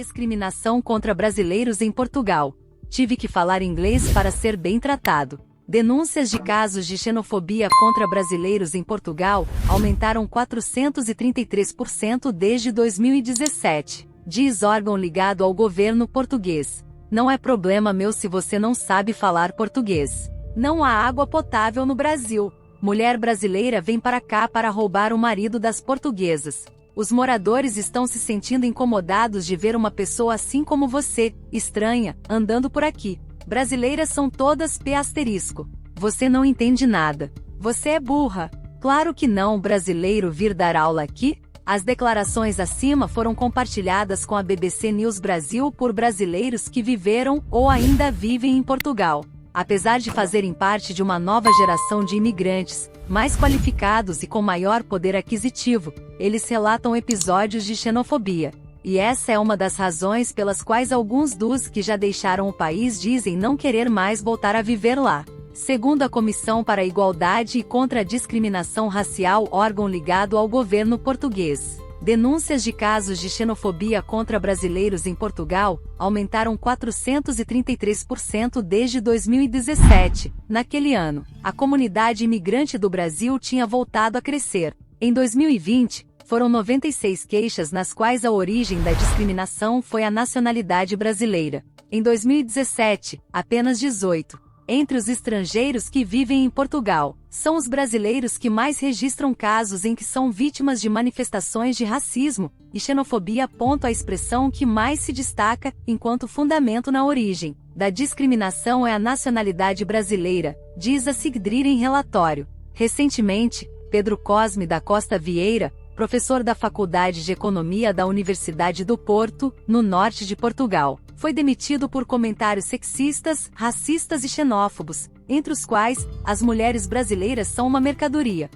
discriminação contra brasileiros em Portugal. Tive que falar inglês para ser bem tratado. Denúncias de casos de xenofobia contra brasileiros em Portugal aumentaram 433% desde 2017, diz órgão ligado ao governo português. Não é problema meu se você não sabe falar português. Não há água potável no Brasil. Mulher brasileira vem para cá para roubar o marido das portuguesas. Os moradores estão se sentindo incomodados de ver uma pessoa assim como você, estranha, andando por aqui. Brasileiras são todas P***. Você não entende nada. Você é burra. Claro que não, brasileiro vir dar aula aqui? As declarações acima foram compartilhadas com a BBC News Brasil por brasileiros que viveram ou ainda vivem em Portugal. Apesar de fazerem parte de uma nova geração de imigrantes, mais qualificados e com maior poder aquisitivo, eles relatam episódios de xenofobia. E essa é uma das razões pelas quais alguns dos que já deixaram o país dizem não querer mais voltar a viver lá. Segundo a Comissão para a Igualdade e contra a Discriminação Racial, órgão ligado ao governo português, denúncias de casos de xenofobia contra brasileiros em Portugal aumentaram 433% desde 2017. Naquele ano, a comunidade imigrante do Brasil tinha voltado a crescer. Em 2020, foram 96 queixas nas quais a origem da discriminação foi a nacionalidade brasileira. Em 2017, apenas 18. Entre os estrangeiros que vivem em Portugal, são os brasileiros que mais registram casos em que são vítimas de manifestações de racismo e xenofobia. A expressão que mais se destaca, enquanto fundamento na origem da discriminação, é a nacionalidade brasileira, diz a Sigdrir em relatório. Recentemente, Pedro Cosme da Costa Vieira, professor da Faculdade de Economia da Universidade do Porto, no norte de Portugal, foi demitido por comentários sexistas, racistas e xenófobos, entre os quais, as mulheres brasileiras são uma mercadoria.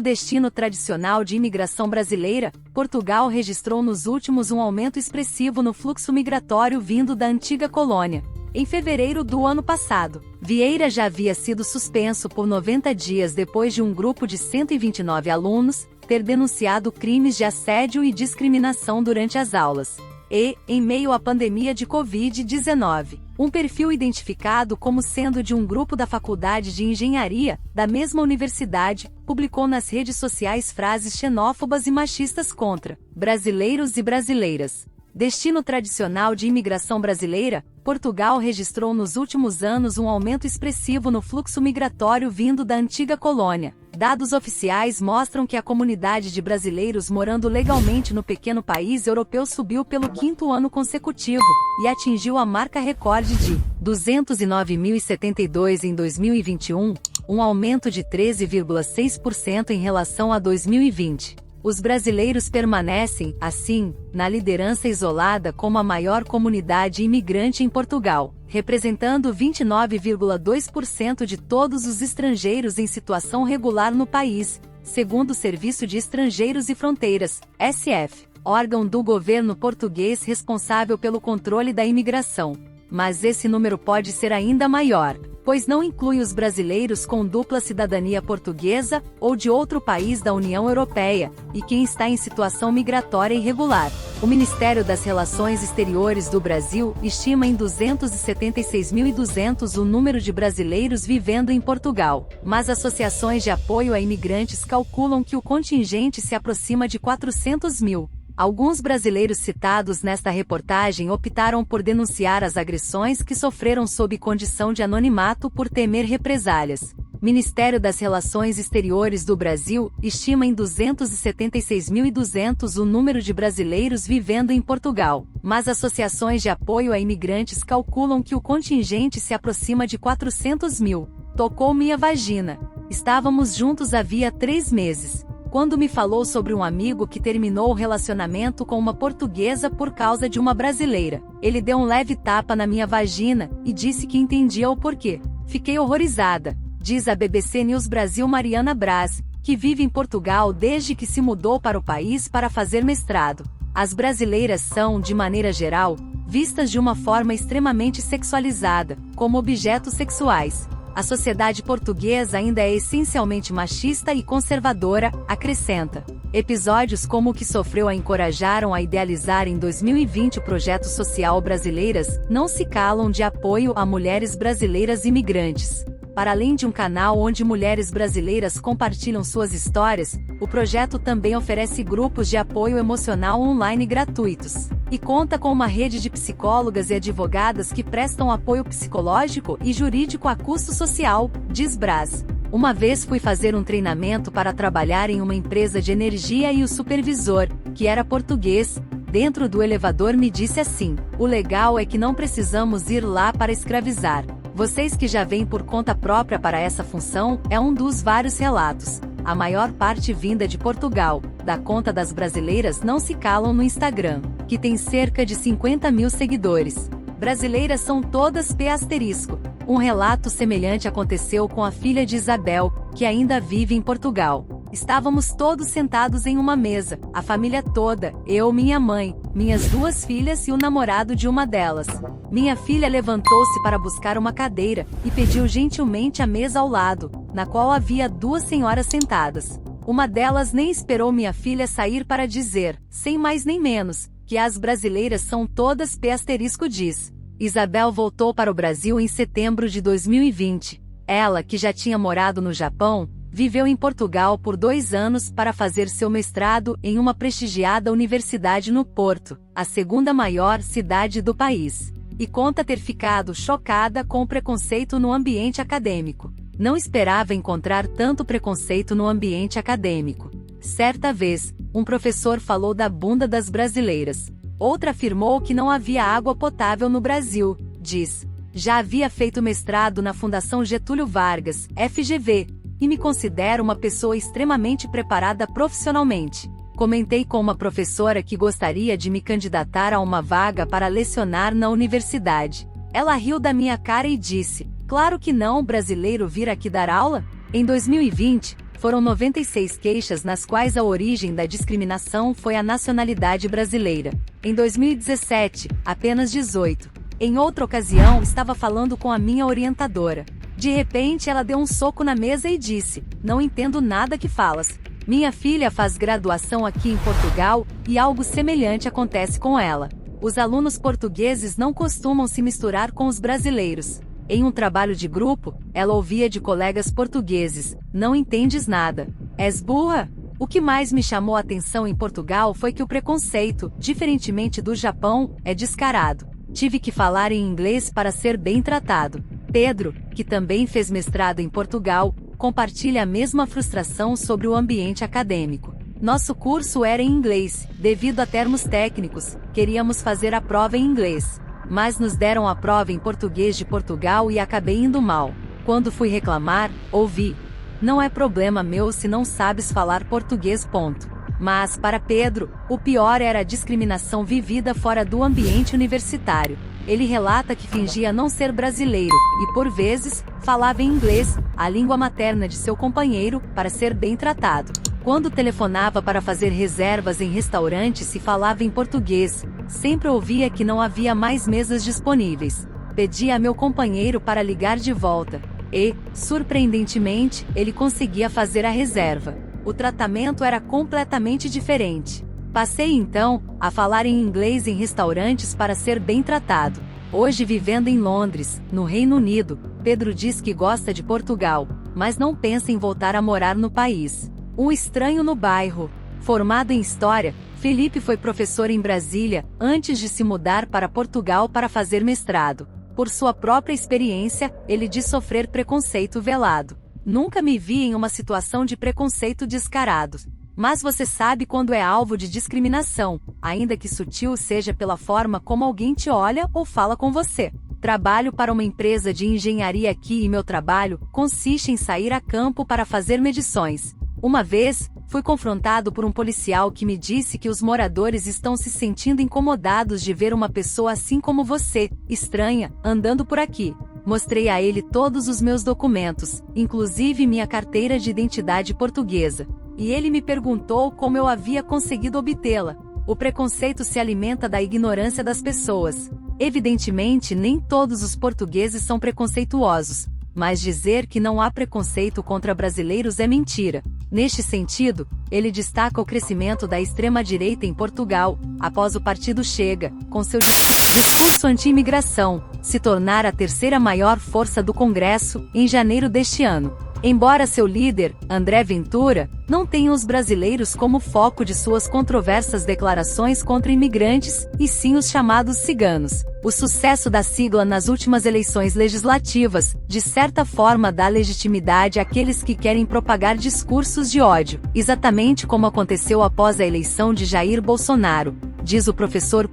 Destino tradicional de imigração brasileira, Portugal registrou nos últimos um aumento expressivo no fluxo migratório vindo da antiga colônia. Em fevereiro do ano passado, Vieira já havia sido suspenso por 90 dias depois de um grupo de 129 alunos ter denunciado crimes de assédio e discriminação durante as aulas. E, em meio à pandemia de Covid-19, um perfil identificado como sendo de um grupo da Faculdade de Engenharia, da mesma universidade, publicou nas redes sociais frases xenófobas e machistas contra brasileiros e brasileiras. Destino tradicional de imigração brasileira, Portugal registrou nos últimos anos um aumento expressivo no fluxo migratório vindo da antiga colônia. Dados oficiais mostram que a comunidade de brasileiros morando legalmente no pequeno país europeu subiu pelo 5º ano consecutivo, e atingiu a marca recorde de 209.072 em 2021, um aumento de 13,6% em relação a 2020. Os brasileiros permanecem, assim, na liderança isolada como a maior comunidade imigrante em Portugal, representando 29,2% de todos os estrangeiros em situação regular no país, segundo o Serviço de Estrangeiros e Fronteiras, SF, órgão do governo português responsável pelo controle da imigração. Mas esse número pode ser ainda maior, pois não inclui os brasileiros com dupla cidadania portuguesa ou de outro país da União Europeia, e quem está em situação migratória irregular. O Ministério das Relações Exteriores do Brasil estima em 276.200 o número de brasileiros vivendo em Portugal, mas associações de apoio a imigrantes calculam que o contingente se aproxima de 400 mil. Alguns brasileiros citados nesta reportagem optaram por denunciar as agressões que sofreram sob condição de anonimato por temer represálias. Ministério das Relações Exteriores do Brasil estima em 276.200 o número de brasileiros vivendo em Portugal, mas associações de apoio a imigrantes calculam que o contingente se aproxima de 400 mil. Tocou minha vagina. Estávamos juntos havia 3 meses. Quando me falou sobre um amigo que terminou o relacionamento com uma portuguesa por causa de uma brasileira, ele deu um leve tapa na minha vagina e disse que entendia o porquê. Fiquei horrorizada, diz a BBC News Brasil Mariana Braz, que vive em Portugal desde que se mudou para o país para fazer mestrado. As brasileiras são, de maneira geral, vistas de uma forma extremamente sexualizada, como objetos sexuais. A sociedade portuguesa ainda é essencialmente machista e conservadora, acrescenta. Episódios como o que sofreu a encorajaram a idealizar em 2020 o projeto social Brasileiras Não Se Calam de apoio a mulheres brasileiras imigrantes. Para além de um canal onde mulheres brasileiras compartilham suas histórias, o projeto também oferece grupos de apoio emocional online gratuitos. E conta com uma rede de psicólogas e advogadas que prestam apoio psicológico e jurídico a custo social, diz Braz. Uma vez fui fazer um treinamento para trabalhar em uma empresa de energia e o supervisor, que era português, dentro do elevador me disse assim: "O legal é que não precisamos ir lá para escravizar. Vocês que já vêm por conta própria para essa função", é um dos vários relatos, a maior parte vinda de Portugal, da conta das Brasileiras Não Se Calam no Instagram, que tem cerca de 50 mil seguidores. Brasileiras são todas P***. Um relato semelhante aconteceu com a filha de Isabel, que ainda vive em Portugal. Estávamos todos sentados em uma mesa, a família toda, eu, minha mãe, minhas 2 filhas e o namorado de uma delas. Minha filha levantou-se para buscar uma cadeira, e pediu gentilmente a mesa ao lado, na qual havia 2 senhoras sentadas. Uma delas nem esperou minha filha sair para dizer, sem mais nem menos, que as brasileiras são todas P***, diz. Isabel voltou para o Brasil em setembro de 2020. Ela, que já tinha morado no Japão, viveu em Portugal por 2 anos para fazer seu mestrado em uma prestigiada universidade no Porto, a segunda maior cidade do país. E conta ter ficado chocada com o preconceito no ambiente acadêmico. Não esperava encontrar tanto preconceito no ambiente acadêmico. Certa vez, um professor falou da bunda das brasileiras. Outra afirmou que não havia água potável no Brasil, diz. Já havia feito mestrado na Fundação Getúlio Vargas, FGV, e me considero uma pessoa extremamente preparada profissionalmente. Comentei com uma professora que gostaria de me candidatar a uma vaga para lecionar na universidade. Ela riu da minha cara e disse: "Claro que não, brasileiro vir aqui dar aula?" Em 2020, foram 96 queixas nas quais a origem da discriminação foi a nacionalidade brasileira. Em 2017, apenas 18. Em outra ocasião, estava falando com a minha orientadora. De repente, ela deu um soco na mesa e disse: "Não entendo nada que falas." Minha filha faz graduação aqui em Portugal, e algo semelhante acontece com ela. Os alunos portugueses não costumam se misturar com os brasileiros. Em um trabalho de grupo, ela ouvia de colegas portugueses: "Não entendes nada. És burra?" O que mais me chamou a atenção em Portugal foi que o preconceito, diferentemente do Japão, é descarado. Tive que falar em inglês para ser bem tratado. Pedro, que também fez mestrado em Portugal, compartilha a mesma frustração sobre o ambiente acadêmico. Nosso curso era em inglês, devido a termos técnicos, queríamos fazer a prova em inglês. Mas nos deram a prova em português de Portugal e acabei indo mal. Quando fui reclamar, ouvi: "Não é problema meu se não sabes falar português. Ponto." Mas, para Pedro, o pior era a discriminação vivida fora do ambiente universitário. Ele relata que fingia não ser brasileiro, e por vezes, falava em inglês, a língua materna de seu companheiro, para ser bem tratado. Quando telefonava para fazer reservas em restaurantes e falava em português, sempre ouvia que não havia mais mesas disponíveis. Pedia a meu companheiro para ligar de volta. E, surpreendentemente, ele conseguia fazer a reserva. O tratamento era completamente diferente. Passei então a falar em inglês em restaurantes para ser bem tratado. Hoje, vivendo em Londres, no Reino Unido, Pedro diz que gosta de Portugal, mas não pensa em voltar a morar no país. Um estranho no bairro. Formado em História, Felipe foi professor em Brasília, antes de se mudar para Portugal para fazer mestrado. Por sua própria experiência, ele diz sofrer preconceito velado. Nunca me vi em uma situação de preconceito descarado. Mas você sabe quando é alvo de discriminação, ainda que sutil seja pela forma como alguém te olha ou fala com você. Trabalho para uma empresa de engenharia aqui e meu trabalho consiste em sair a campo para fazer medições. Uma vez, fui confrontado por um policial que me disse que os moradores estão se sentindo incomodados de ver uma pessoa assim como você, estranha, andando por aqui. Mostrei a ele todos os meus documentos, inclusive minha carteira de identidade portuguesa. E ele me perguntou como eu havia conseguido obtê-la. O preconceito se alimenta da ignorância das pessoas. Evidentemente, nem todos os portugueses são preconceituosos, mas dizer que não há preconceito contra brasileiros é mentira. Neste sentido, ele destaca o crescimento da extrema-direita em Portugal, após o partido Chega, com seu discurso anti-imigração, se tornar a terceira maior força do Congresso, em janeiro deste ano. Embora seu líder, André Ventura, não tenha os brasileiros como foco de suas controversas declarações contra imigrantes, e sim os chamados ciganos, o sucesso da sigla nas últimas eleições legislativas, de certa forma dá legitimidade àqueles que querem propagar discursos de ódio, exatamente como aconteceu após a eleição de Jair Bolsonaro. Diz o professor.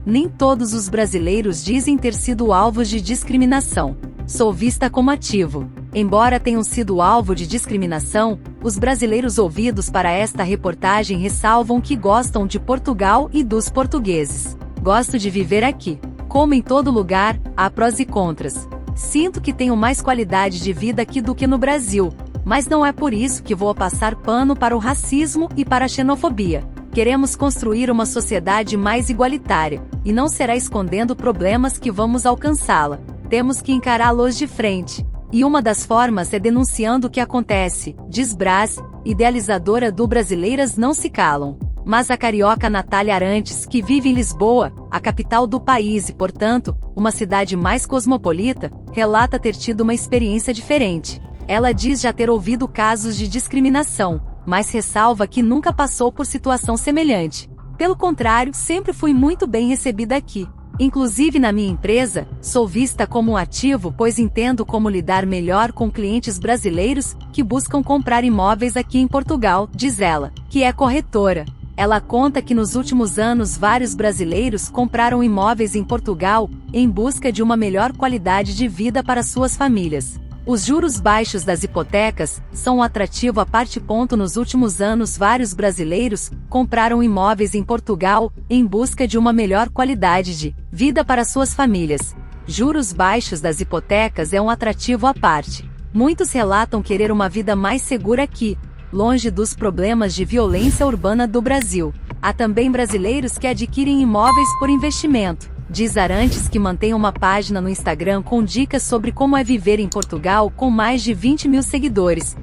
Nem todos os brasileiros dizem ter sido alvos de discriminação. Sou vista como ativo. Embora tenham sido alvo de discriminação, os brasileiros ouvidos para esta reportagem ressalvam que gostam de Portugal e dos portugueses. Gosto de viver aqui. Como em todo lugar, há prós e contras. Sinto que tenho mais qualidade de vida aqui do que no Brasil, mas não é por isso que vou passar pano para o racismo e para a xenofobia. Queremos construir uma sociedade mais igualitária, e não será escondendo problemas que vamos alcançá-la. Temos que encará-los de frente. E uma das formas é denunciando o que acontece, diz Brás, idealizadora do Brasileiras Não Se Calam. Mas a carioca Natália Arantes, que vive em Lisboa, a capital do país e, portanto, uma cidade mais cosmopolita, relata ter tido uma experiência diferente. Ela diz já ter ouvido casos de discriminação, mas ressalva que nunca passou por situação semelhante. Pelo contrário, sempre fui muito bem recebida aqui. Inclusive na minha empresa, sou vista como um ativo pois entendo como lidar melhor com clientes brasileiros que buscam comprar imóveis aqui em Portugal, diz ela, que é corretora. Ela conta que nos últimos anos vários brasileiros compraram imóveis em Portugal, em busca de uma melhor qualidade de vida para suas famílias. Os juros baixos das hipotecas são um atrativo à parte. Nos últimos anos vários brasileiros compraram imóveis em Portugal, em busca de uma melhor qualidade de vida para suas famílias. Juros baixos das hipotecas é um atrativo à parte. Muitos relatam querer uma vida mais segura aqui, longe dos problemas de violência urbana do Brasil. Há também brasileiros que adquirem imóveis por investimento. Diz Arantes que mantém uma página no Instagram com dicas sobre como é viver em Portugal com mais de 20 mil seguidores,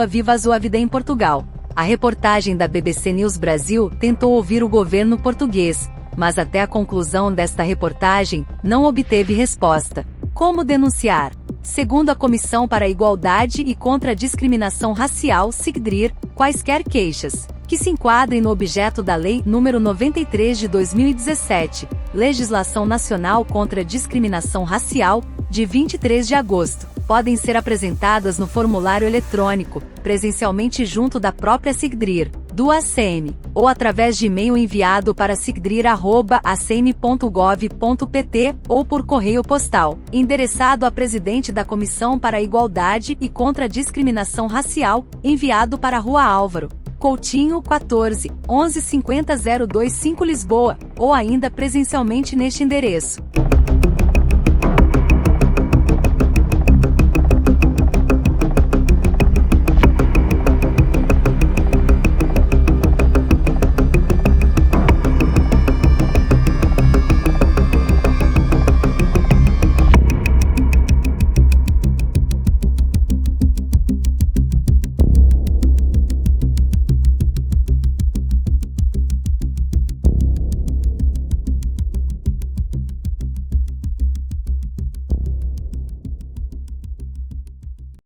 @Viva em Portugal. A reportagem da BBC News Brasil tentou ouvir o governo português, mas até a conclusão desta reportagem, não obteve resposta. Como denunciar? Segundo a Comissão para a Igualdade e contra a Discriminação Racial (CICDR), quaisquer queixas que se enquadrem no objeto da Lei nº 93 de 2017, Legislação Nacional contra a Discriminação Racial, de 23 de agosto, podem ser apresentadas no formulário eletrônico, presencialmente junto da própria CICDR, do ACM, ou através de e-mail enviado para cicdr@acm.gov.pt ou por correio postal, endereçado a presidente da Comissão para a Igualdade e contra a Discriminação Racial, enviado para Rua Álvaro Coutinho 14, 1150 025 Lisboa, ou ainda presencialmente neste endereço.